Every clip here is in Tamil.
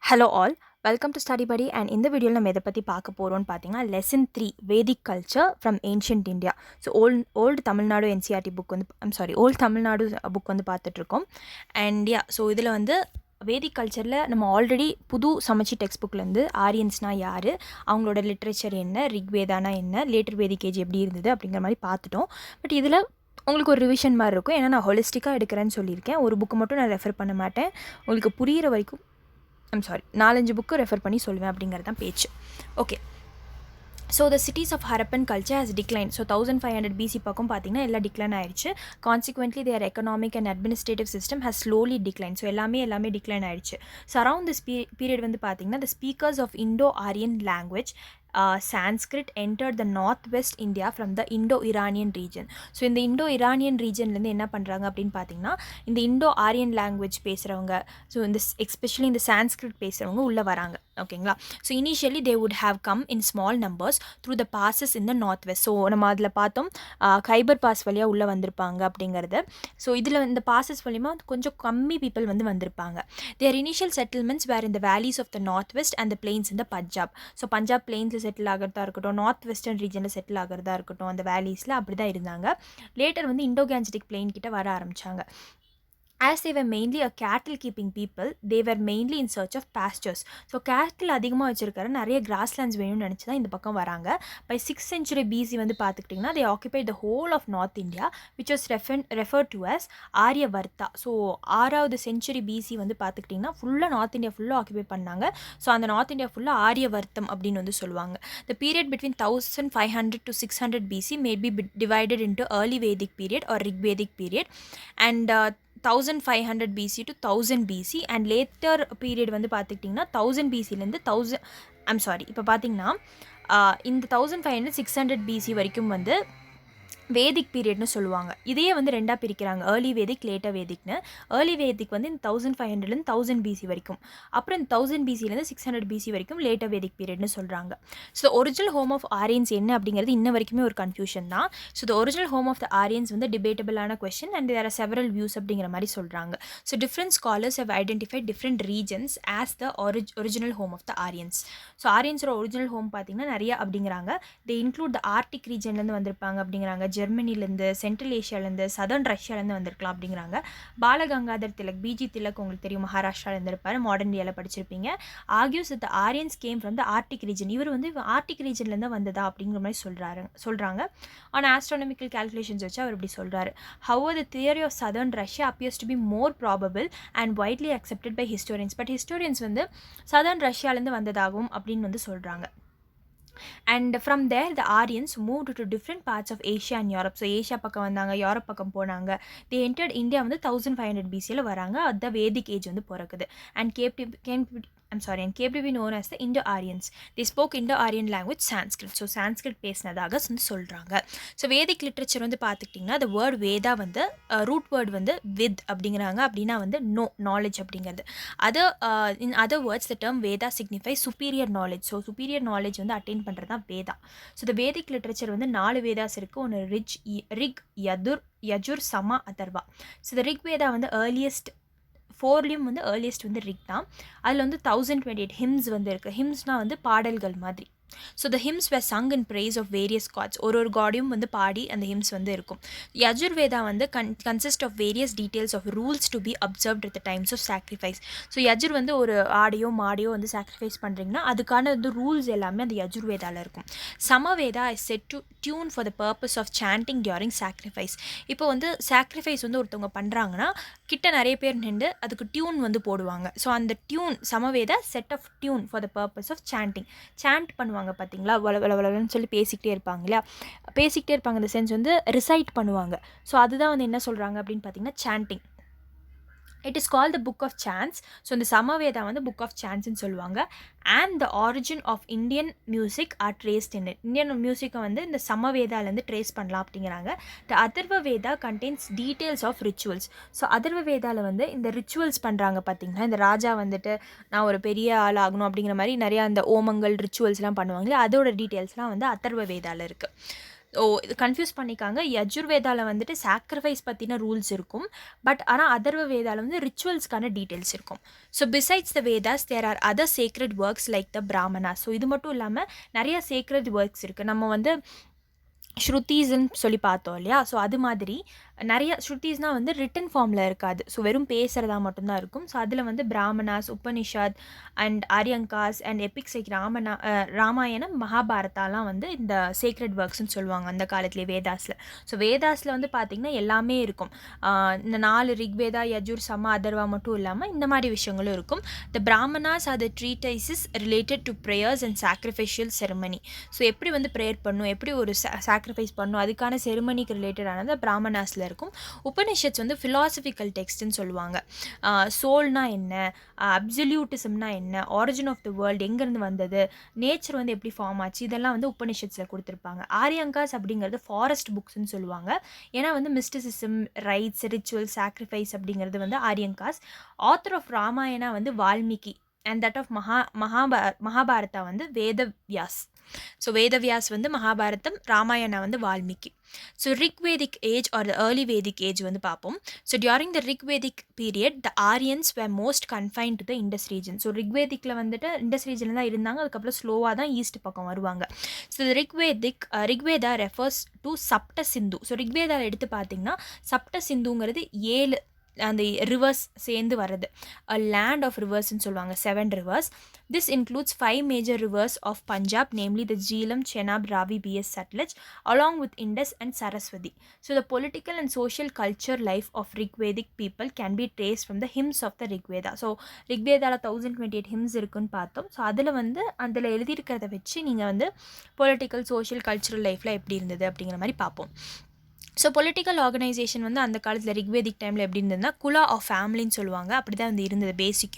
Hello all, welcome to study படி. அண்ட் இந்த வீடியோவில் நம்ம எதை பற்றி பார்க்க போகிறோம்னு பார்த்தீங்கன்னா lesson 3 Vedic culture from ancient India. So old Tamil Nadu NCERT book வந்து ஓல்டு தமிழ்நாடு புக் வந்து பார்த்துட்ருக்கோம். அண்ட் ஸோ இதில் வந்து வேதிக் கல்ச்சரில் நம்ம ஆல்ரெடி புது சமச்சி டெக்ஸ்ட் புக்லேருந்து ஆரியன்ஸ்னால் யார், அவங்களோட லிட்ரேச்சர் என்ன, ரிக்வேதானா என்ன, லேட்டர் வேதிக் ஏஜ் எப்படி இருந்தது அப்படிங்கிற மாதிரி பார்த்துட்டோம். பட் இதில் உங்களுக்கு ஒரு ரிவிஷன் மாதிரி இருக்கும். ஏன்னா நான் ஹோலிஸ்டிக்காக எடுக்கிறேன்னு சொல்லியிருக்கேன். ஒரு புக்கு மட்டும் நான் ரெஃபர் பண்ண மாட்டேன். உங்களுக்கு புரிகிற வரைக்கும் 4-5 புக்கு ரெஃபர் பண்ணி சொல்லுவேன் அப்படிங்கிறது தான் பேச்சு. Okay, so the cities of Harappan culture has decline. So 1500 BC பக்கம் பார்த்தீங்கன்னா எல்லாம் டிக்ளைன் ஆயிடுச்சு. Consequently their economic and administrative system has slowly decline. So எல்லாமே டிக்ளைன் ஆயிடுச்சு. ஸோ அரவுண்ட் திஸ் பீரியட் வந்து பார்த்தீங்கன்னா the speakers of Indo Aryan language Sanskrit entered the northwest India from the Indo-Iranian region. So இந்த Indo-Iranian regionலேருந்து என்ன பண்ணுறாங்க அப்படின்னு பார்த்தீங்கன்னா இந்த Indo-Aryan லாங்குவேஜ் பேசுகிறவங்க, ஸோ இந்த எஸ்பெஷலி இந்த சான்ஸ்கிரிட் பேசுகிறவங்க உள்ளே வராங்க. ஓகேங்களா? So initially they would have come in small numbers through the bosses in the north west. So நம்ம அதில் பார்த்தோம் கைபர் பாஸ் வழியாக உள்ளே வந்திருப்பாங்க அப்படிங்கிறது. ஸோ இதில் இந்த பாசஸ் வழியாக கொஞ்சம் கம்மி பீப்புள் வந்து வந்திருப்பாங்க. Their initial settlements were in the valleys of the north west and the plains in the Punjab. So Punjab பிளெயின்ஸில் செட்டில் ஆகிறதா இருக்கட்டும், நார்த் வெஸ்டர்ன் ரீஜனில் செட்டில் ஆகிறதா இருக்கட்டும், அந்த வேலிஸில் அப்படி தான் இருந்தாங்க. லேட்டர் வந்து இண்டோ கேன்ஜெட்டிக் பிளெயின் கிட்ட வர ஆரம்பித்தாங்க. As they were mainly a cattle keeping people, they were mainly in search of pastures. So கேட்டில் அதிகமாக வச்சுருக்கிற நிறைய கிராஸ்லேண்ட்ஸ் வேணும்னு நினச்சி தான் இந்த பக்கம் வராங்க. பை 6th century BC வந்து பார்த்துக்கிட்டிங்கன்னா they occupied the whole of North India, which was referred to as Aryavarta. So 6th century BC வந்து பார்த்துக்கிட்டிங்கன்னா ஃபுல்லாக நார்த் இந்தியா ஃபுல்லாக ஆக்குபை பண்ணாங்க. ஸோ அந்த நார்த் இந்தியா ஃபுல்லாக ஆரியவர்த்தம் அப்படின்னு வந்து சொல்லுவாங்க. The period between 1500 to 600 BC may be divided into early Vedic period or Rigvedic period and 1500 BC to 1000 BC and later period வந்து பார்த்துக்கிட்டிங்கன்னா 1000 BCலேருந்து இப்போ பார்த்தீங்கன்னா இந்த 1500-600 BC வரைக்கும் வந்து வேதிக் பீரியட்னு சொல்லுவாங்க. இதையே வந்து ரெண்டாக பிரிக்கிறாங்க, ஏர்லி வேதிக் லேட்டர் வேதிக்னு. ஏர்லி வேதிக் வந்து இந்த 1500 1000 BC வரைக்கும், அப்புறம் இந்த 1000 BCலேருந்து 600 BC வரைக்கும் லேட்டர் வேதிக் பீரியட்னு சொல்கிறாங்க. So original home of Aryans என்ன அப்படிங்கிறது இன்ன வரைக்குமே ஒரு கன்ஃபியூஷன் தான். So the original home of the Aryans வந்து டிபேட்டபிளான question and there are several views அப்படிங்கிற மாதிரி சொல்கிறாங்க. So different scholars have identified different regions as the original home of the Aryans. So ஆரியன்ஸோட ஒரிஜினல் ஹோம் பார்த்தீங்கன்னா நிறைய அப்படிங்கிறாங்க. தே இன்க்ளூட் த ஆர்டிக் ரீஜன்லேருந்து வந்திருப்பாங்க அப்படிங்கிறாங்க, ஜெர்மனிலேருந்து, சென்ட்ரல் ஏஷியாலேருந்து, சதர்ன் ரஷ்யாலேருந்து வந்திருக்கலாம் அப்படிங்கிறாங்க. பாலகங்காதர் திலக், பிஜி திலக் உங்களுக்கு தெரியும், மகாராஷ்டிராலேருந்து இருப்பார், மாடர்ன் இந்தியாவில் படிச்சிருப்பீங்க. Argues the Aryans came from the Arctic region. இவர் வந்து ஆர்டிக் ரீஜன்லேருந்து வந்ததா அப்படிங்கிற மாதிரி சொல்கிறாங்க. ஆன் ஆஸ்ட்ரானமிக்கல் கேல்குலேஷன்ஸ் வச்சு அவர் இப்படி சொல்கிறாரு. However the theory of southern Russia appears to be more probable and widely accepted by historians. But historians வந்து சதர்ன் ரஷ்யாலேருந்து வந்ததாகவும் அப்படின்னு வந்து சொல்கிறாங்க. And from there the Aryans moved to different parts of Asia and Europe. So Asia பக்கம் வந்தாங்க, யூரோப் பக்கம் போனாங்க. They entered India வந்து 1500 BCல வராங்க. அதுதான் வேதிக் ஏஜ் வந்து பிறக்குது. And came to be known as the Indo-Aryans. They spoke Indo-Aryan language Sanskrit. So Sanskrit பேசினதாக வந்து சொல்கிறாங்க. ஸோ வேதிக் லிட்ரேச்சர் வந்து பார்த்துக்கிட்டிங்கன்னா the word வேதா வந்து ரூட் வேர்ட் வந்து வித் அப்படிங்கிறாங்க. அப்படின்னா வந்து நாலேஜ் அப்படிங்கிறது. In other words the term Veda signifies superior knowledge. So superior knowledge வந்து அட்டைன் பண்ணுறது தான் வேதா. ஸோ இந்த வேதிக் லிட்ரேச்சர் வந்து 4 வேதாஸ் இருக்குது. ஒன்று ரிக், யஜுர், சமா, அதர்வா. ஸோ இந்த ரிக் வேதா வந்து ஏர்லியஸ்ட் 4லேயும் வந்து ஏர்லியஸ்ட் வந்து ரிக் தான். அதில் வந்து 1028 ஹிம்ஸ் வந்து இருக்குது. ஹிம்ஸ்னால் வந்து பாடல்கள் மாதிரி. So the hymns were sung in praise of various gods. ஒரு காடையும் வந்து பாடி அந்த ஹிம்ஸ் வந்து இருக்கும். யஜுர்வேதா வந்து consist of various details of rules to be observed at the times of sacrifice. So Yajur வந்து ஒரு ஆடையோ மாடையோ வந்து சாக்ரிஃபைஸ் பண்ணுறீங்கன்னா அதுக்கான வந்து ரூல்ஸ் எல்லாமே அந்த யஜுர்வேதாவில் இருக்கும். Samaveda is set to tune for the purpose of chanting during sacrifice. இப்போ வந்து சாக்ரிஃபைஸ் வந்து ஒருத்தவங்க பண்ணுறாங்கன்னா கிட்ட நிறைய பேர் நின்று அதுக்கு டியூன் வந்து போடுவாங்க. ஸோ அந்த tune Samaveda set of tune for the purpose of chanting. Chant பண்ணுவாங்க பார்த்தீங்களா, வளவளன்னு சொல்லி பேசிக்கிட்டே இருப்பாங்க இல்லையா, பேசிக்கிட்டே இருப்பாங்க. இந்த சென்ஸ் வந்து ரிசைட் பண்ணுவாங்க. ஸோ அதுதான் வந்து என்ன சொல்கிறாங்க அப்படின்னு பார்த்தீங்கன்னா chanting. It is called the book of chants. So இந்த சமவேதா வந்து புக் ஆஃப் சான்ஸ்ன்னு சொல்லுவாங்க. And the origin of Indian music are traced in it. Indian மியூசிக்கை வந்து இந்த சமவேதாலேருந்து ட்ரேஸ் பண்ணலாம் அப்படிங்கிறாங்க. The Atharva Veda contains details of rituals. So Atharva வேதாவில் வந்து இந்த ரிச்சுவல்ஸ் பண்ணுறாங்க பார்த்தீங்கன்னா, இந்த ராஜா வந்துட்டு நான் ஒரு பெரிய ஆள் ஆகணும் அப்படிங்கிற மாதிரி நிறையா அந்த ஓமங்கள் ரிச்சுவல்ஸ்லாம் பண்ணுவாங்களே, அதோட டீட்டெயில்ஸ்லாம் வந்து அதர்வ வேதாவில் இருக்குது. இது கன்ஃப்யூஸ் பண்ணிக்காங்க. யஜுர்வேதால வந்துட்டு சாக்ரிஃபைஸ் பத்தின ரூல்ஸ் இருக்கும். பட் ஆனா அதர்வ வேதால வந்து ரிச்சுவல்ஸ்க்கான டீடைல்ஸ் இருக்கும். So besides the Vedas there are other sacred works like the Brahmanas. So இது மட்டும் இல்லாம நிறைய சேக்ரெட் ஒர்க்ஸ் இருக்கு. நம்ம வந்து ஸ்ருதீஸ்ன்னு சொல்லி பார்த்தோம் இல்லையா? ஸோ அது மாதிரி நிறைய ஸ்ருதீஸ்னால் வந்து ரிட்டன் ஃபார்மில் இருக்காது. ஸோ வெறும் பேசுகிறதா மட்டும்தான் இருக்கும். ஸோ அதில் வந்து Brahmanas, Upanishad and Aranyakas and epics like Ramayanam, மகாபாரதாலாம் வந்து இந்த சேக்ரெட் ஒர்க்ஸ்ன்னு சொல்லுவாங்க அந்த காலத்துலேயே வேதாஸில். ஸோ வேதாஸில் வந்து பார்த்திங்கன்னா எல்லாமே இருக்கும். இந்த 4 ரிக்வேதா, யஜுர், சம, அதர்வா மட்டும் இல்லாமல் இந்த மாதிரி விஷயங்களும் இருக்கும். The Brahmanas are the treatises related to prayers and sacrificial ceremony. So எப்படி வந்து ப்ரேயர் பண்ணும், எப்படி ஒரு சாக்ரிஃபைஸ் பண்ணும், அதுக்கான செரிமனிக்கு ரிலேட்டடானது பிராமணாஸில் இருக்கும். உபனிஷத்ஸ் வந்து ஃபிலாசபிக்கல் டெக்ஸ்ட்னு சொல்லுவாங்க. சோல்னா என்ன, அப்சல்யூட்டிசம்னா என்ன, ஆரிஜின் ஆஃப் த வேர்ல்டு எங்கேருந்து வந்தது, நேச்சர் வந்து எப்படி ஃபார்ம் ஆச்சு, இதெல்லாம் வந்து உபனிஷத்ஸில் கொடுத்துருப்பாங்க. ஆரியங்காஸ் அப்படிங்கிறது ஃபாரஸ்ட் புக்ஸ்ன்னு சொல்லுவாங்க. ஏன்னா வந்து மிஸ்டிசிசம், ரைட்ஸ், ரிச்சுவல், சாக்ரிஃபைஸ் அப்படிங்கிறது வந்து ஆரியங்காஸ். ஆத்தர் ஆஃப் ராமாயணா வந்து Valmiki and that of Mahabharata வந்து வேதவியாஸ். ஸோ வேதவியாஸ் வந்து மகாபாரதம், ராமாயணா வந்து Valmiki. So Rigvedic age or the early Vedic age வந்து பார்ப்போம். So during the Rigvedic period the Aryans were most confine to the Indus region. So ரிக்வேதிக்கில் வந்துட்டு இண்டஸ் ரீஜனில் தான் இருந்தாங்க. அதுக்கப்புறம் ஸ்லோவாக தான் ஈஸ்ட் பக்கம் வருவாங்க. So Rigveda refers to Sapta Sindhu. So ரிக்வேதாவில் எடுத்து பார்த்தீங்கன்னா சப்ட சிந்துங்கிறது 7 அந்த ரிவர்ஸ் சேர்ந்து வருது. அ லேண்ட் ஆஃப் ரிவர்ஸ்ன்னு சொல்லுவாங்க. 7 rivers. This includes 5 major rivers of Punjab, namely the Jhelum, Chenab, Ravi, BS, Satluj, along with Indus and Saraswati. So the political and social culture life of Rigvedic people can be traced from the hymns of the Rigveda. So Rigvedaல 1028 hymns இருக்குன்னு பார்த்தோம். ஸோ அதில் வந்து அதில் எழுதியிருக்கிறத வச்சு நீங்கள் வந்து பொலிட்டிக்கல், சோஷியல், கல்ச்சுரல் லைஃப்பில் எப்படி இருந்தது அப்படிங்கிற மாதிரி பார்ப்போம். ஸோ பொலிட்டிக்கல் ஆர்கனைசேஷன் வந்து அந்த காலத்தில் ரிக்வேதிக் டைமில் எப்படி இருந்ததுன்னா குலா ஆஃப் ஃபேமிலின்னு சொல்லுவாங்க. அப்படி தான் வந்து இருந்தது. பேசிக்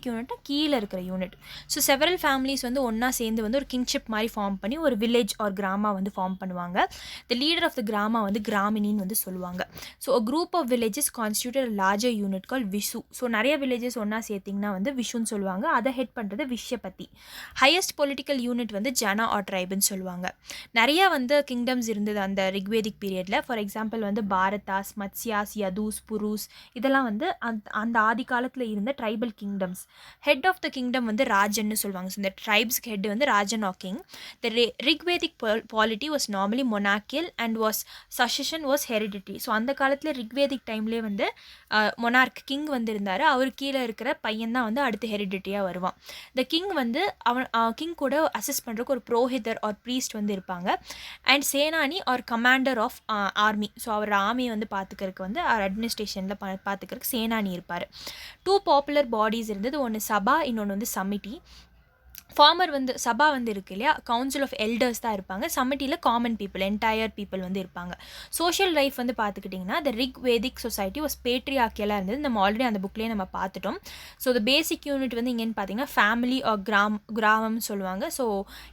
யூனிட்னா கீழே இருக்கிற யூனிட். ஸோ செவரல் ஃபேமிலிஸ் வந்து ஒன்றா சேர்ந்து வந்து ஒரு கிங்ஷிப் மாதிரி ஃபார்ம் பண்ணி ஒரு வில்லேஜ் ஆர் கிராமா வந்து ஃபார்ம் பண்ணுவாங்க. த லீடர் ஆஃப் த கிராமா வந்து கிராமினின்னு வந்து சொல்லுவாங்க. So a group of villages constituted larger unit call vish. So நிறைய வில்லேஜஸ் ஒன்றா சேர்த்திங்கன்னா வந்து விஷுன்னு சொல்லுவாங்க. அதை ஹெட் பண்ணுறது விஷயபதி. ஹையஸ்ட் பொலிட்டிக்கல் யூனிட் வந்து ஜனா ஆர் ட்ரைப்னு சொல்லுவாங்க. நிறையா வந்து கிங்டம்ஸ் இருந்தது அந்த ரிக்வேதிக் பீரியட். ஃபார் எக்ஸாம்பிள் வந்து பாரதாஸ், மத்ஸ்யாஸ், யதூஸ், புருஸ் இதெல்லாம் வந்து அந்த ஆதி காலத்தில் இருந்த tribal kingdoms. Head of the kingdom வந்து ராஜன்னு சொல்லுவாங்க. ஸோ இந்த ட்ரைப்ஸ்க்கு ஹெட் வந்து Rajan or king. The Rigvedic polity was normally monarchical and succession was hereditary. So அந்த காலத்தில் ரிக்வேதிக் டைம்லேயே வந்து மொனார்க் கிங் வந்து இருந்தார். அவர் கீழே இருக்கிற பையன் தான் வந்து அடுத்து ஹெரிடிட்டியாக வருவான். த கிங் வந்து கிங் கூட அசஸ் பண்ணுறதுக்கு ஒரு புரோஹிதர் ஆர் ப்ரீஸ்ட் வந்து இருப்பாங்க. And senani or commander of army. So அவர் ஆர்மியை வந்து பார்த்துக்கிறதுக்கு வந்து அவர் அட்மினிஸ்ட்ரேஷனில் பார்த்துக்கிறதுக்கு சேனானி இருப்பார். 2 பாப்புலர் பாடிஸ் இருந்தது. ஒன்று சபா, இன்னொன்று வந்து சமிட்டி. ஃபார்மர் வந்து சபா வந்து இருக்கு இல்லையா, கவுன்சில் ஆஃப் எல்டர்ஸ் தான் இருப்பாங்க. சமிட்டியில் காமன் பீப்புள், என்டையர் பீப்புள் வந்து இருப்பாங்க. சோஷியல் லைஃப் வந்து பார்த்துக்கிட்டிங்கன்னா த ரிக்வேதிக் சொசைட்டி வாஸ் பேட்ரியார்க்கியலாக இருந்தது. நம்ம ஆல்ரெடி அந்த புக்லேயே நம்ம பார்த்துட்டோம். ஸோ த பேசிக் யூனிட் வந்து இங்கேன்னு பார்த்தீங்கன்னா ஃபேமிலி ஆர் கிராமம்னு சொல்லுவாங்க. ஸோ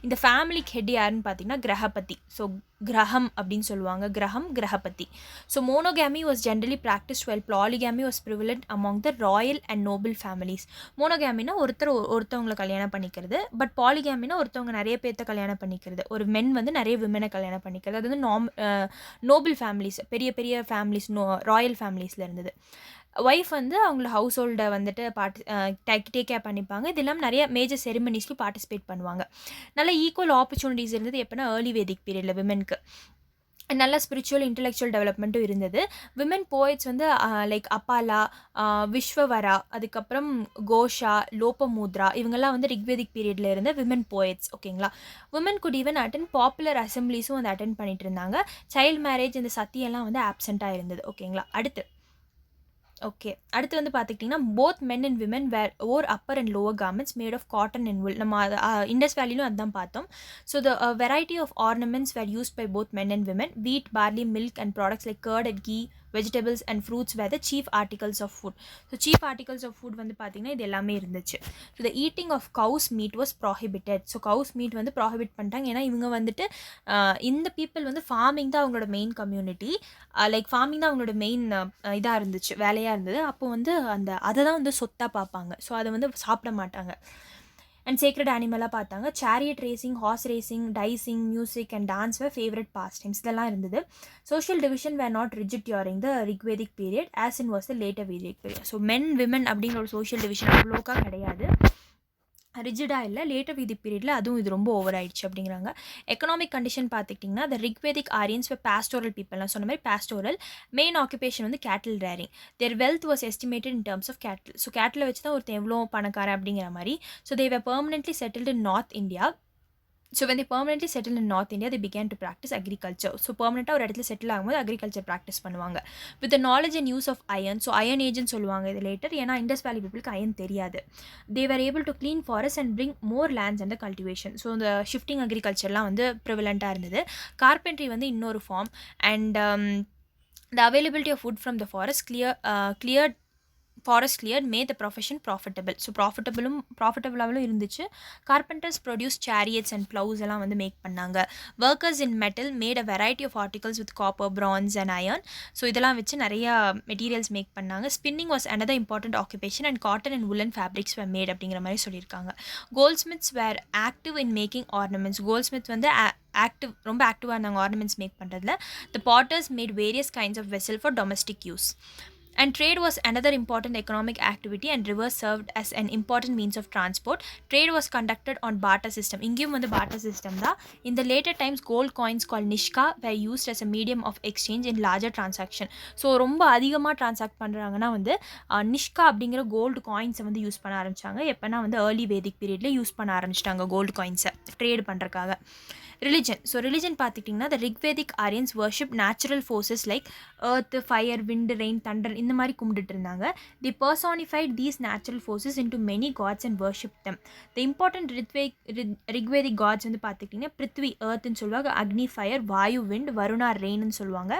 இந்த ஃபேமிலிக்கு ஹெட் யாருன்னு பார்த்தீங்கன்னா கிரகபதி. ஸோ கிரகம் அப்படின்னு சொல்லுவாங்க. கிரகபதி. So monogamy was generally practise while polygamy was prevalent among the royal and noble families. மோனோகேமினா ஒருத்தவங்களை கல்யாணம் பண்ணிக்கிறது. பட் பாலிகேமினா ஒருத்தவங்க நிறைய பேர்த்த கல்யாணம் பண்ணிக்கிறது. ஒரு மென் வந்து நிறைய விமனை கல்யாணம் பண்ணிக்கிறது. அது வந்து நோபல் ஃபேமிலிஸ், பெரிய பெரிய ஃபேமிலிஸ், ராயல் ஃபேமிலிஸில் இருந்தது. ஒய்ஃப் வந்து அவங்கள ஹவுஸ் ஹோல்டை வந்துட்டு டேக் கேர் பண்ணிப்பாங்க. இது இல்லாமல் நிறைய மேஜர் செரிமனிஸ்லையும் பார்ட்டிசிபேட் பண்ணுவாங்க. நல்ல ஈக்குவல் ஆப்பர்ச்சுனிட்டிஸ் இருந்தது எப்போனா ஏர்லி வேதிக் பீரியடில் விமென்க்கு. நல்ல ஸ்பிரிச்சுவல், இன்டெலெக்சுவல் டெவலப்மெண்ட்டும் இருந்தது. விமன் போயட்ஸ் வந்து லைக் அப்பாலா, விஸ்வவரா, அதுக்கப்புறம் கோஷா, லோபமுத்ரா இவங்கெல்லாம் வந்து ரிக்வேதிக் பீரியடில் இருந்த விமன் போயட்ஸ். ஓகேங்களா. Women could even attend popular அசம்பிளிஸும் வந்து அட்டென்ட் பண்ணிட்டு இருந்தாங்க. சைல்டு மேரேஜ், இந்த சத்தியெல்லாம் வந்து ஆப்சென்ட்டாக இருந்தது. ஓகேங்களா. அடுத்து வந்து பார்த்துக்கிட்டிங்கன்னா both men and women were or upper and lower garments made of cotton and wool. நம்ம இண்டஸ் வேலியிலும் அதுதான் பார்த்தோம். So the variety of ornaments were used by both men and women. Wheat, barley, milk and products like curd and ghee, vegetables and fruits were the chief articles of food. So chief articles of food வந்து பார்த்திங்கன்னா இது எல்லாமே இருந்துச்சு. So the eating of cows meet was prohibited. So கவுஸ் meet வந்து ப்ராஹிபிட் பண்ணிட்டாங்க. ஏன்னா இவங்க வந்துட்டு இந்த பீப்புள் வந்து ஃபார்மிங் தான் அவங்களோட மெயின் கம்யூனிட்டி. லைக் ஃபார்மிங் தான் அவங்களோட மெயின் இதாக இருந்துச்சு, வேலையாக இருந்தது. அப்போ வந்து அதை தான் வந்து சொத்தாக பார்ப்பாங்க. ஸோ அதை வந்து சாப்பிட மாட்டாங்க. அண்ட் சேக்ரெட் அனிமலாக பார்த்தாங்க. Chariot racing, horse racing, dicing, music and dance were favourite pastimes இதெல்லாம் இருந்தது. Social division were not rigid during the Rigvedic period as in was the later Vedic period. So men women அப்படிங்கிற ஒரு சோஷியல் டிவிஷன் அவ்வளோக்கா கிடையாது, ரிஜிடாக இல்லை. லேட்டர் வேதிக் பீரியடில் அதுவும் இது ரொம்ப ஓவர் ஆயிடுச்சு அப்படிங்கிறாங்க. எக்கனாமிக் கண்டிஷன் பார்த்துக்கிட்டிங்கன்னா the Rigvedic Aryans pastoral people, நான் சொன்ன மாதிரி பேஸ்டோரல். மெயின் ஆக்குபேஷன் வந்து cattle rearing. Their wealth was estimated in terms of cattle. So cattle வச்சு தான் ஒருத்தன் எவ்வளோ பணக்காரன் அப்படிங்கிற மாதிரி. So they were permanently settled in North India. So when they permanently settled in North India, they began to practice agriculture. So permanent ஒரு இடத்துல செட்டில் ஆகும்போது அக்ரிகல்ச்சர் ப்ராக்டிஸ் பண்ணுவாங்க. With the knowledge and use of iron. So iron ஏஜ்னு சொல்லுவாங்க இது லேட்டர், ஏன்னா இண்டஸ் வேலி பீப்புளுக்கு அயன் தெரியாது. They were able to clean forests and bring more lands under cultivation. So இந்த ஷிஃப்டிங் அக்ரிகல்ச்சர்லாம் வந்து ப்ரிவலண்ட்டாக இருந்தது. கார்பென்ட்ரி வந்து இன்னொரு form. And the availability of wood from the forest cleared made the profession profitable. So ப்ராஃபிட்டபுளாகவும் இருந்துச்சு. Carpenters produce chariots and ploughs எல்லாம் வந்து மேக் பண்ணாங்க. Workers in metal made a variety of articles with copper, bronze and iron. So இதெல்லாம் வச்சு நிறையா மெட்டீரியல்ஸ் மேக் பண்ணாங்க. Spinning was another important occupation and cotton and woolen fabrics were made அப்படிங்கிற மாதிரி சொல்லியிருக்காங்க. Goldsmiths were active in making ornaments. Goldsmith வந்து ரொம்ப ஆக்டிவாக இருந்தாங்க ஆர்னமெண்ட்ஸ் மேக் பண்ணுறதுல. The potters made various kinds of vessel for domestic use. And trade was another important economic activity and rivers served as an important means of transport. Trade was conducted on barter system. இங்கேயும் வந்து barter system தான். In the later times, gold coins called nishka were used as a medium of exchange in larger transaction. So ரொம்ப அதிகமாக ட்ரான்சாக்ட் பண்ணுறாங்கன்னா வந்து நிஷ்கா அப்படிங்கிற கோல்டு காயின்ஸை வந்து யூஸ் பண்ண ஆரம்பித்தாங்க. எப்போனா வந்து ஏர்லி வேதிக் பீரியடில் யூஸ் பண்ண ஆரம்பிச்சிட்டாங்க கோல்டு காயின்ஸை ட்ரேட் பண்ணுறக்காக. ரிலிஜன். ஸோ ரிலிஜன் பார்த்துக்கிட்டிங்கன்னா the Rigvedic Aryans worship natural forces like earth, fire, wind, rain, thunder இந்த மாதிரி கும்பிட்டுட்டு இருந்தாங்க. They personified these natural forces into many gods and worship them. The important Rigvedic gods வந்து பார்த்துக்கிட்டிங்கன்னா பிருத்வி எர்த்னு சொல்லுவாங்க, அக்னி ஃபயர், வாயு விண்ட், வருணா ரெயின்னு சொல்லுவாங்க,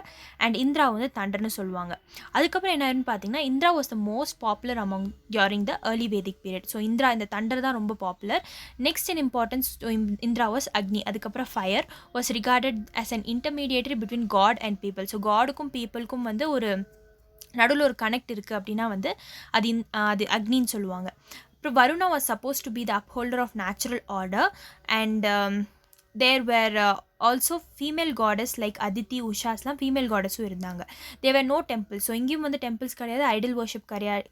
அண்ட் இந்திரா வந்து தண்டர்னு சொல்லுவாங்க. அதுக்கப்புறம் என்னன்னு பார்த்தீங்கன்னா Indra was the most popular among during the early Vedic period. So Indira இந்த தண்டர் தான் ரொம்ப popular. Next in importance Indira was அக்னி. அதுக்கப்புறம் fire was regarded as an intermediary between God and people. So காடுக்கும் பீப்புளுக்கும் வந்து ஒரு நடுவில் ஒரு கனெக்ட் இருக்குது அப்படின்னா வந்து அது அக்னின்னு சொல்லுவாங்க. அப்புறம் Varuna was supposed to be the upholder of natural order and there were also female gods like Aditi, உஷாஸ்லாம் ஃபீமேல் காடஸும் இருந்தாங்க. There no temples. ஸோ இங்கேயும் வந்து டெம்பிள்ஸ் கிடையாது, ஐடல் வர்ஷிப்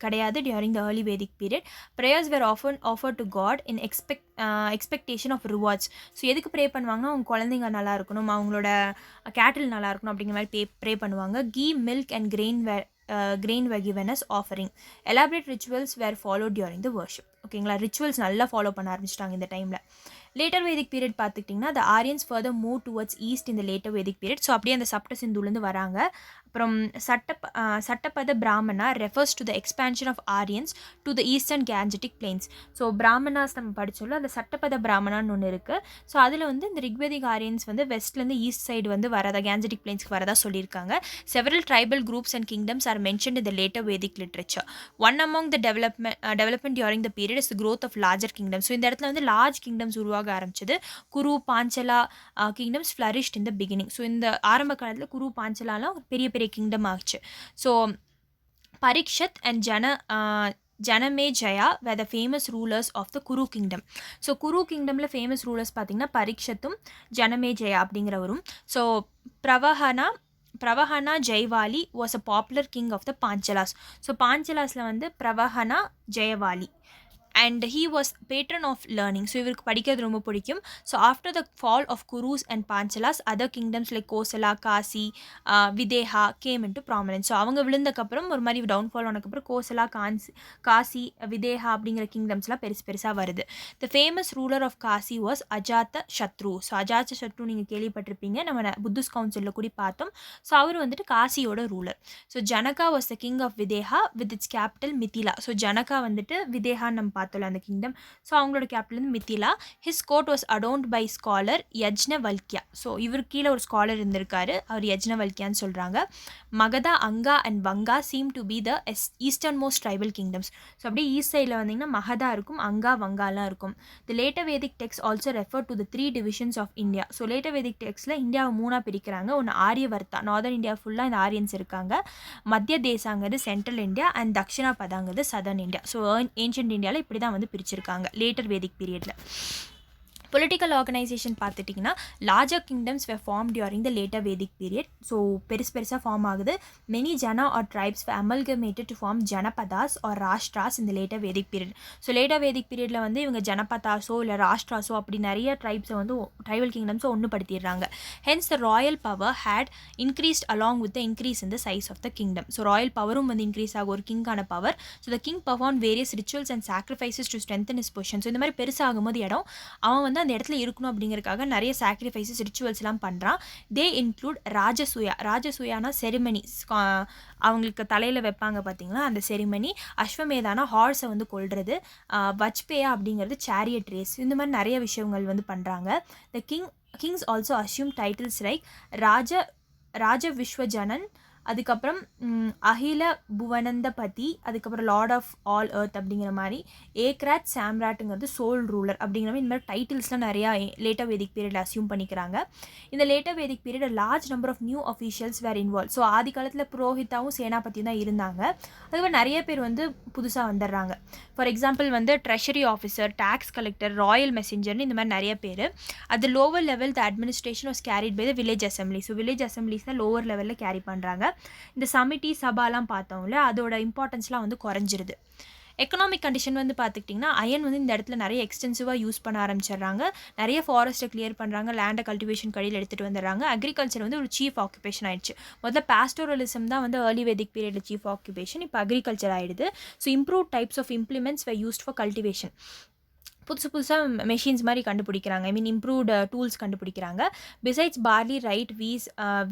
கிடையாது during the early Vedic period. Prayers were offer to god in expectation of rewards. So எதுக்கு ப்ரே பண்ணுவாங்கன்னா அவங்க குழந்தைங்க நல்லா இருக்கணும், அவங்களோட கேட்டில் நல்லா இருக்கணும் அப்படிங்கிற மாதிரி ப்ரே பண்ணுவாங்க. Ghee, milk and grain were given as offering. Elaborate rituals were followed during the worship. ஓகேங்களா, ரிச்சுவல்ஸ் நல்லா ஃபாலோ பண்ண ஆரம்பிச்சிட்டாங்க இந்த டைமில். லேட்டர் வேதிக் பீரியட் பார்த்துக்கிட்டிங்கன்னா the Aryans further move towards east இந்த லேட்டர் வேதிக் பீரியட். ஸோ அப்படியே அந்த சப்ட சிந்துலேருந்து வராங்க. அப்புறம் Satapatha Brahmana refers to the expansion of Aryans to the eastern Gangetic plains. So Brahmanas நம்ம படிச்சோம்ல, அந்த சட்டப்பத பிராமணான்னு ஒன்று இருக்குது. ஸோ அதில் வந்து இந்த ரிக்வேதிக் ஆரியன்ஸ் வந்து வெஸ்ட்லேருந்து ஈஸ்ட் சைடு வந்து வரதா, கேஞ்சட்டிக் பிளெயின்ஸ்க்கு வரதா சொல்லியிருக்காங்க. Several tribal groups and kingdoms are mentioned in the later Vedic literature. One among the development during the period is the growth of larger kingdoms. So இந்த இடத்துல வந்து லார்ஜ் கிங்டம்ஸ் உருவாக ஆரம்பிச்சது. Kuru, Panchala kingdoms flourished in the beginning. So இந்த ஆரம்ப காலத்தில் குரு, பாஞ்சலாலாம் பெரிய பெரிய கிங்டம் ஆச்சு. So Parikshit and Janamejaya were the famous rulers of the Kuru kingdom. So Kuru கிங்டமில் ஃபேமஸ் ரூலர்ஸ் பார்த்திங்கன்னா பரீக்ஷத்தும் ஜனமேஜயா அப்படிங்கிறவரும். So Pravahana Jaivali was a popular king of the Panchalas. So பாஞ்சலாஸில் வந்து Pravahana Jaivali and he was patron of learning. So இவருக்கு படிக்கிறது ரொம்ப பிடிக்கும். So after the fall of Kurus and Panchalas other kingdoms like Kosala, Kashi, Videha came into prominence. So அவங்க விழுந்தக்கப்புறம் ஒரு மாதிரி டவுன்ஃபால் ஆனதுக்கப்புறம் கோசலா, காசி, விதேஹா அப்படிங்கிற கிங்டம்ஸ்லாம் பெருசாக வருது. The famous ruler of Kashi was Ajatashatru. So அஜாத்த சத்ரு நீங்கள் கேள்விப்பட்டிருப்பீங்க, நம்ம புத்திஸ்ட் கவுன்சிலில் கூட பார்த்தோம். ஸோ அவர் வந்துட்டு காசியோட ruler. So Janaka was the king of Videha with its capital Mithila. So Janaka வந்துட்டு விதேஹான்னு நம்ம அந்த கிங்டம். ஸோ அவங்களோட கேபிட்டல் வந்து Mithila. His court was adorned by scholar Yajnavalkya. So இவர் கீழே ஒரு ஸ்காலர் இருந்திருக்காரு, அவர் யஜ்னவல்கியான்னு சொல்கிறாங்க. Magadha, Anga and Vanga seem to be the eastern most tribal kingdoms. So அப்படியே ஈஸ்ட் சைடில் வந்தீங்கன்னா மகதா இருக்கும், அங்கா, வங்காலாம் இருக்கும். The later Vedic text also refer to the 3 divisions of India. So later Vedic டெக்ஸ்ட்டில் இந்தியாவை 3 பிரிக்கிறாங்க. ஒன்று ஆரியவர்த்தா, நார்தர்ன் இந்தியா ஃபுல்லாக இந்த ஆரியன்ஸ் இருக்காங்க. மத்திய தேசாங்கிறது சென்ட்ரல் இந்தியா அண்ட் தக்ஷிணா பதாங்கிறது சதர்ன் இந்தியா. ஸோ ஏன்ஷியன்ட் இந்தியாவில் இப்படி இப்படி தான் வந்து பிரிச்சிருக்காங்க லேட்டர் வேதிக் பீரியடில். பொலிட்டிக்கல் ஆர்கனைசேஷன் பார்த்துட்டிங்கன்னா larger kingdoms were formed during the later Vedic period. So பெருசாக ஃபார்ம் ஆகுது. Many jana or tribes were amalgamated to form Janapadas or Rashtras இந்த later Vedic period. So later Vedic பீரியடில் வந்து இவங்க ஜனபதாஸோ இல்லை ராஷ்ட்ராஸோ அப்படி நிறைய ட்ரைப்ஸை வந்து ட்ரைபல் கிங்டம்ஸை ஒன்றுபடுத்திடுறாங்க. Hence the royal power had increased along with the increase in the size of the kingdom. So royal பவரும் வந்து இன்க்ரீஸ் ஆகும், ஒரு கிங்கான power. So the king perform various rituals and sacrifices to strengthen his position. So இந்த மாதிரி பெருசாகும்போது இடம் அவன் வந்து அந்த இடத்துல இருக்கணும் அப்படிங்கிறதுக்காக நிறைய சாக்ரிஃபைசஸ் ரிச்சுவல்ஸ்லாம் பண்ணுறான். தே இன்க்ளூட் ராஜசூயானா செரிமனிஸ், அவங்களுக்கு தலையில் வைப்பாங்க பார்த்தீங்களா அந்த செரிமனி. அஸ்வமேதானா ஹார்ஸை வந்து கொல்றது. வச்பேயா அப்படிங்கிறது சேரியட் ரேஸ். இந்த மாதிரி நிறைய விஷயங்கள் வந்து பண்ணுறாங்க. The kings also assume titles like Raja Vishwajanan, அதுக்கப்புறம் அகில புவனந்தபதி, அதுக்கப்புறம் லார்ட் ஆஃப் ஆல் எர்த் அப்படிங்கிற மாதிரி. ஏக்ராட் சாம்ராட்டுங்கிறது சோல் ரூலர் அப்படிங்கிற மாதிரி இந்த மாதிரி டைட்டில்ஸ்லாம் நிறையா லேட்டர் வேதிக் பீரியடில் அஸ்யூம் பண்ணிக்கிறாங்க. இந்த later Vedic period large number of new officials were involve. So ஆதி காலத்தில் புரோஹிதாவும் சேனாபதியும் தான் இருந்தாங்க. அதுக்கப்புறம் நிறைய பேர் வந்து புதுசாக வந்துடுறாங்க. ஃபார் எக்ஸாம்பிள் வந்து treasury officer, tax collector, royal மெசஞ்சர்னு இந்த மாதிரி நிறைய பேர். அது lower level the administration was carried by the village assembly. So village assemblies தான் லோவர் லெவலில் கேரி பண்ணுறாங்க. இந்த சமிட்டி சபாலாம் பார்த்தோம்ல அதோட இம்பார்ட்டன்ஸ்லாம் வந்து குறைஞ்சிருது. எக்கனாமிக் கண்டிஷன் வந்து பார்த்துக்கிட்டிங்கன்னா அயன் வந்து இந்த இடத்துல நிறைய எக்ஸ்டென்சிவாக யூஸ் பண்ண ஆரம்பிச்சிடுறாங்க. நிறைய ஃபாரஸ்ட்டை கிளியர் பண்ணுறாங்க, லேண்டை கல்டிவேஷன் கடையில் எடுத்துகிட்டு வந்துடுறாங்க. அக்ரிகல்ச்சர் வந்து ஒரு சீஃப் ஆக்குபேஷன் ஆயிடுச்சு. முதல்ல பாஸ்டோரலிசம் தான் வந்து ஏர்லி வேதிக் பீரியடில் சீஃப் ஆக்குபேஷன், இப்போ அக்ரிகல்ச்சர் ஆகிடுது. So improve types of implements were used for cultivation. புதுசாக மெஷின்ஸ் மாதிரி கண்டுபிடிக்கிறாங்க, ஐ மீன் இம்ப்ரூவ்டு டூல்ஸ் கண்டுபிடிக்கிறாங்க. Besides barley, right,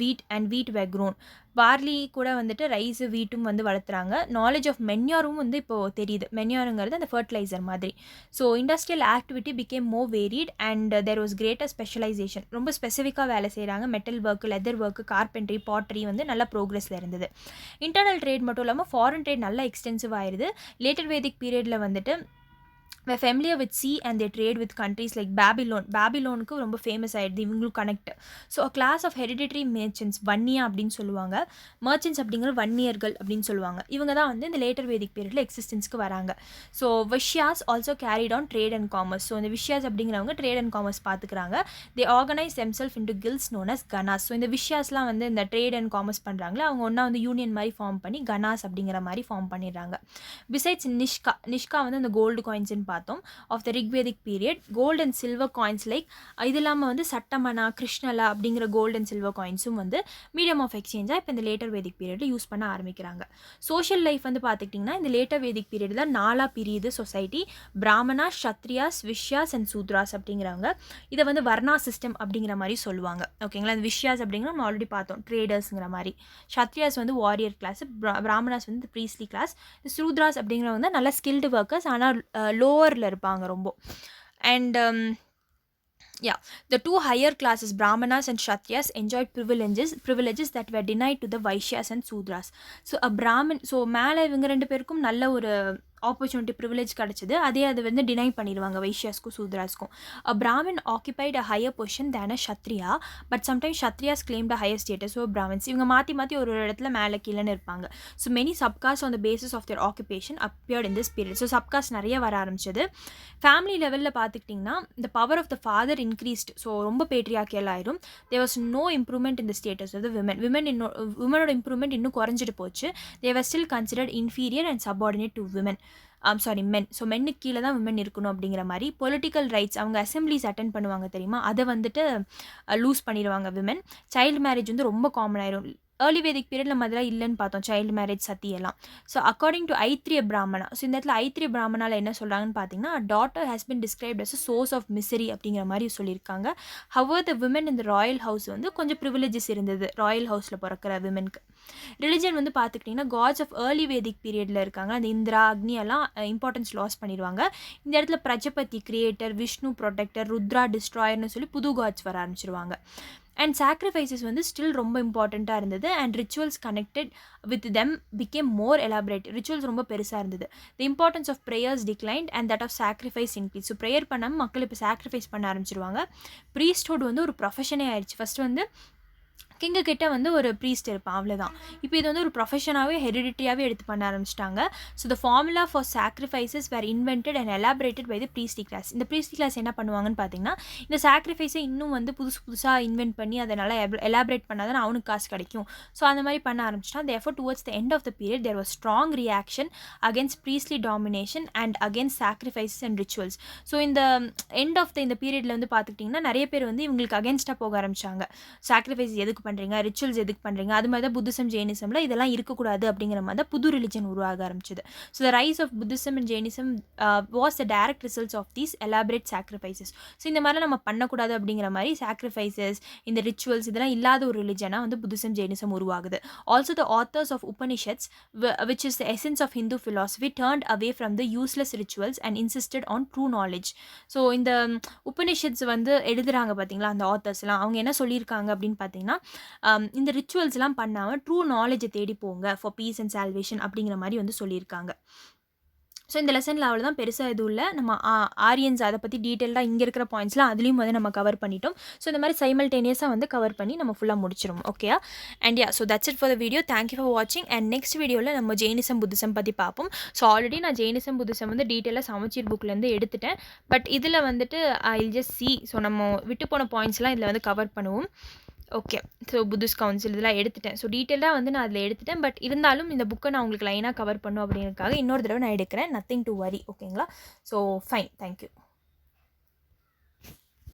wheat and wheat were grown. Barley கூட வந்துட்டு ரைஸு வீட்டும் வந்து வளர்த்துறாங்க. நாலேஜ் ஆஃப் மென்யூரும் வந்து இப்போது தெரியுது. மென்யூருங்கிறது அந்த ஃபர்டிலைசர் மாதிரி. So industrial activity became more varied and there was greater specialisation. ரொம்ப ஸ்பெசிஃபிக்காக வேலை செய்கிறாங்க. Metal work, leather work, carpentry, pottery வந்து நல்ல ப்ரோக்ரஸில் இருந்தது. இன்டர்னல் ட்ரேட் மட்டும் இல்லாமல் ஃபாரின் ட்ரேட் நல்லா எக்ஸ்டென்சிவ் ஆயிடுது. லேட்டர் வேதிக் பீரியடில் வந்துட்டு were familiar with sea and they trade with countries like Babylon. பேபிலோனுக்கு ரொம்ப ஃபேமஸ் ஆகிடுது, இவங்களும் connect. So a class of hereditary merchants, Vaniya அப்படின்னு சொல்லுவாங்க. மர்ச்சன்ட்ஸ் அப்படிங்கிற வன்னியர்கள் அப்படின்னு சொல்லுவாங்க. இவங்க தான் வந்து இந்த லேட்டர் வேதிக் பீரியடில் எக்ஸிஸ்டன்ஸ்க்கு வராங்க. So Vaishyas also carried on trade and commerce. So இந்த விஷயாஸ் அப்படிங்கிறவங்க ட்ரேட் அண்ட் காமர்ஸ் பார்த்துக்கிறாங்க. They organise themselves into guilds known as ganas. So இந்த விஷயாஸ்லாம் வந்து இந்த ட்ரேட் அண்ட் காமர்ஸ் பண்ணுறாங்களே அவங்க ஒன்றா வந்து யூனியன் மாதிரி ஃபார்ம் பண்ணி கனாஸ் அப்படிங்கிற மாதிரி ஃபார்ம் பண்ணிடுறாங்க. பிசைட்ஸ் நிஷ்கா வந்து இந்த கோல்டு காயின்ஸ்ன்னு பார்த்தோம். Of the Rigvedic period gold and silver coins like இது இல்லாமல் வந்து சட்டமனா, கிருஷ்ணலா அப்படிங்கிற கோல்ட் அண்ட் சில்வர் காயின்ஸும் வந்து மீடியம் ஆஃப் எக்ஸ்சேஞ்சாக இப்போ இந்த லேட்டர் வேதிக் பீரியடில் யூஸ் பண்ண ஆரம்பிக்கிறாங்க. சோஷியல் லைஃப் வந்து பார்த்துக்கிட்டிங்கன்னா இந்த லேட்டர் வேதிக் பீரியட் தான் 4 பிரியுது சொசைட்டி. பிராமணா, ஷத்ரியாஸ், விஷ்யாஸ் அண்ட் சூத்ராஸ் அப்படிங்கிறவங்க. இதை வந்து வர்ணா சிஸ்டம் அப்படிங்கிற மாதிரி சொல்லுவாங்க. ஓகேங்களா, இந்த விஷ்யாஸ் அப்படிங்கிற நம்ம ஆல்ரெடி பார்த்தோம், ட்ரேடர்ஸுங்கிற மாதிரி. ஷத்ரியாஸ் வந்து வாரியர் கிளாஸ், பிராமணாஸ் வந்து ப்ரீஸ்லி கிளாஸ். சூத்ராஸ் அப்படிங்கிறவங்க தான் நல்ல ஸ்கில்டு ஒர்க்கர்ஸ், ஆனால் லோவரில் இருப்பாங்க ரொம்ப. And the two higher classes, Brahmanas and Kshatriyas, enjoyed privileges that were denied to the Vaishyas and Sudras. So a Brahmin, so மேலே இவங்க 2 பேருக்கும் நல்ல ஒரு ஆப்பர்ச்சுனிட்டி, ப்ரிவிலேஜ் கிடச்சிது. அதே அது வந்து டினை பண்ணிடுவாங்க வைஷ்யாஸ்க்கும் சூத்ராஸ்க்கும். A Brahmin occupied a higher position than a Kshatriya, but sometimes Kshatriyas claimed a higher status over Brahmins. இவங்க மாற்றி ஒரு இடத்துல மேலே கீழேன்னு இருப்பாங்க. So many subcaste on the basis of their occupation appeared in this period. So subcaste நிறைய வர ஆரம்பிச்சது. ஃபேமிலி லெவலில் பார்த்துக்கிட்டிங்கன்னா இந்த power of the father increased. So ரொம்ப பேட்ரியாக்கியல் ஆயிரும். There was no improvement in the status of the விமனோட இம்ப்ரூவ்மெண்ட் இன்னும் குறைஞ்சிட்டு போச்சு. They were still considered inferior and subordinate to women. Men. So மென்னுக்கு கீழே தான் விமன் இருக்கணும் அப்படிங்கிற மாதிரி. பொலிட்டிக்கல் ரைட்ஸ், அவங்க அசம்பிளிஸ் அட்டென்ட் பண்ணுவாங்க தெரியுமா, அதை வந்துட்டு லூஸ் பண்ணிடுவாங்க விமன். சைல்டு மேரேஜ் வந்து ரொம்ப காமன் ஆயிரும். ஏர்லி வேதிக் பீரியட் நம்ம அதெல்லாம் இல்லைன்னு பார்த்தோம், சைல்டு மேரேஜ், சத்தியெல்லாம். So according to Aitareya Brahmana, so இந்த இடத்துல ஐத்ரிய பிராமணாவில் என்ன சொல்கிறாங்கன்னு பார்த்தீங்கன்னா, daughter has been described as a source of misery அப்படிங்கிற மாதிரி சொல்லியிருக்காங்க. ஹவர் த விமன் இந்த ராயல் ஹவுஸ் வந்து கொஞ்சம் ப்ரிவிலேஜஸ் இருந்தது ராயல் ஹவுஸில் பிறக்கிற விமனுக்கு. ரிலிஜன் வந்து பார்த்துக்கிட்டிங்கன்னா காட்ஸ் ஆஃப் ஏர்லி வேதிக் பீரியடில் இருக்காங்க. அந்த இந்திரா, அக்னி எல்லாம் இம்பார்ட்டன்ஸ் லாஸ் பண்ணிடுவாங்க. இந்த இடத்துல பிரஜபதி கிரியேட்டர், விஷ்ணு ப்ரொடெக்டர், ருத்ரா டிஸ்ட்ராயர்னு சொல்லி புது காட்ஸ் வர ஆரம்பிச்சிருவாங்க. அண்ட் சாக்ரிஃபைசஸ் வந்து ஸ்டில் ரொம்ப இம்பார்ட்டண்ட்டாக இருந்தது. And rituals connected with them became more elaborate. Rituals ரொம்ப பெருசாக இருந்தது. The importance of prayers declined and that of sacrifice increase. So prayer பண்ணாமல் மக்கள் இப்போ சாக்ரிஃபைஸ் பண்ண ஆரம்பிச்சிருவாங்க. ப்ரீஸ்ட்ஹுட் வந்து ஒரு ப்ரொஃபஷனே ஆயிடுச்சு. ஃபஸ்ட்டு வந்து கிங்கு கிட்ட வந்து ஒரு ப்ரீஸ்ட் இருப்பான், அவ்வளோதான். இப்போ இது வந்து ஒரு ப்ரொஃபஷனாகவே ஹெரிடிட்டியாகவே எடுத்து பண்ண ஆரம்பிச்சிட்டாங்க. So the formula for sacrifices were invented and elaborated by the priestly class. இந்த ப்ரீஸ்டி கிளாஸ் என்ன பண்ணுவாங்கன்னு பார்த்தீங்கன்னா, இந்த சாக்ரிஃபைஸை இன்னும் வந்து புதுசாக இன்வென்ட் பண்ணி அதை நல்லா எலாபரேட் பண்ணால் தான் அவனுக்கு காசு கிடைக்கும். ஸோ அந்த மாதிரி பண்ண ஆரம்பிச்சிட்டான். Therefore towards the end of the period there was strong reaction against priestly domination and against sacrifices and rituals. So இந்த எண்ட் ஆஃப் இந்த பீரியடில் வந்து பார்த்துக்கிட்டிங்கன்னா நிறைய பேர் வந்து இவங்களுக்கு அகேன்ஸ்டாக போக ஆரம்பிச்சாங்க. சாக்ரிஃபைஸ் எதுக்கு பண்ணுறீங்க, ரிச்சுவல்ஸ் எதுக்கு பண்ணுறீங்க, அது மாதிரி தான் புத்திசம் ஜெயினிசமில் இதெல்லாம் இருக்கக்கூடாது அப்படிங்கிற மாதிரி தான் புது ரிலிஜன் உருவாக ஆரம்பிச்சது. So the rise of Buddhism and Jainism was the direct results of these elaborate sacrifices. So இந்த மாதிரிலாம் நம்ம பண்ணக்கூடாது அப்படிங்கிற மாதிரி சாக்ரிஃபைசஸ், இந்த ரிச்சுவல்ஸ் இதெல்லாம் இல்லாத ஒரு ரிலிஜனாக வந்து புத்திசம் ஜெயினிசம் உருவாகுது. Also the authors of Upanishads which is the essence of Hindu philosophy turned away from the useless rituals and insisted on true knowledge. So இந்த உபனிஷத்ஸ் வந்து எழுதுகிறாங்க பார்த்தீங்களா அந்த ஆத்தர்ஸ்லாம், அவங்க என்ன சொல்லியிருக்காங்க அப்படின்னு பார்த்தீங்கன்னா, இந்த ரிச்சுவல்ஸ்லாம் பண்ணாமல் ட்ரூ நாலேஜை தேடி போங்க ஃபார் பீஸ் அண்ட் சால்வேஷன் அப்படிங்கிற மாதிரி வந்து சொல்லியிருக்காங்க. ஸோ இந்த லெசனில் அவ்வளோதான், பெருசாக எதுவும் இல்லை. நம்ம ஆரியன்ஸ் அதை பற்றி டீட்டெயிலாக இங்கே இருக்கிற பாயிண்ட்ஸ்லாம் அதுலேயும் வந்து நம்ம கவர் பண்ணிட்டோம். ஸோ இந்த மாதிரி சைமல்டேனியஸாக வந்து கவர் பண்ணி நம்ம ஃபுல்லாக முடிச்சிடும். Okay and yeah, so that's it for the video. Thank you for வாட்சிங். அண்ட் நெக்ஸ்ட் வீடியோவில் நம்ம ஜெயினிசம் புத்திசம் பற்றி பார்ப்போம். ஸோ ஆல்ரெடி நான் ஜெயினிசம் புத்திசம் வந்து டீட்டெயிலாக சமச்சீர் புக்லேருந்து எடுத்துட்டேன். பட் இதில் வந்துட்டு I will just see. So நம்ம விட்டு போன பாயிண்ட்ஸ்லாம் இதில் வந்து கவர் பண்ணுவோம். ஓகே, ஸோ புத்திஸ்ட் கவுன்சில் இதெல்லாம் எடுத்துட்டேன். ஸோ டீட்டெயிலாக வந்து நான் அதில் எடுத்துட்டேன். பட் இருந்தாலும் இந்த புக்கை நான் உங்களுக்கு லைனாக கவர் பண்ணும் அப்படிங்கிறதுக்காக இன்னொரு தடவை நான் எடுக்கிறேன். Nothing to worry. ஓகேங்களா? So fine, thank you.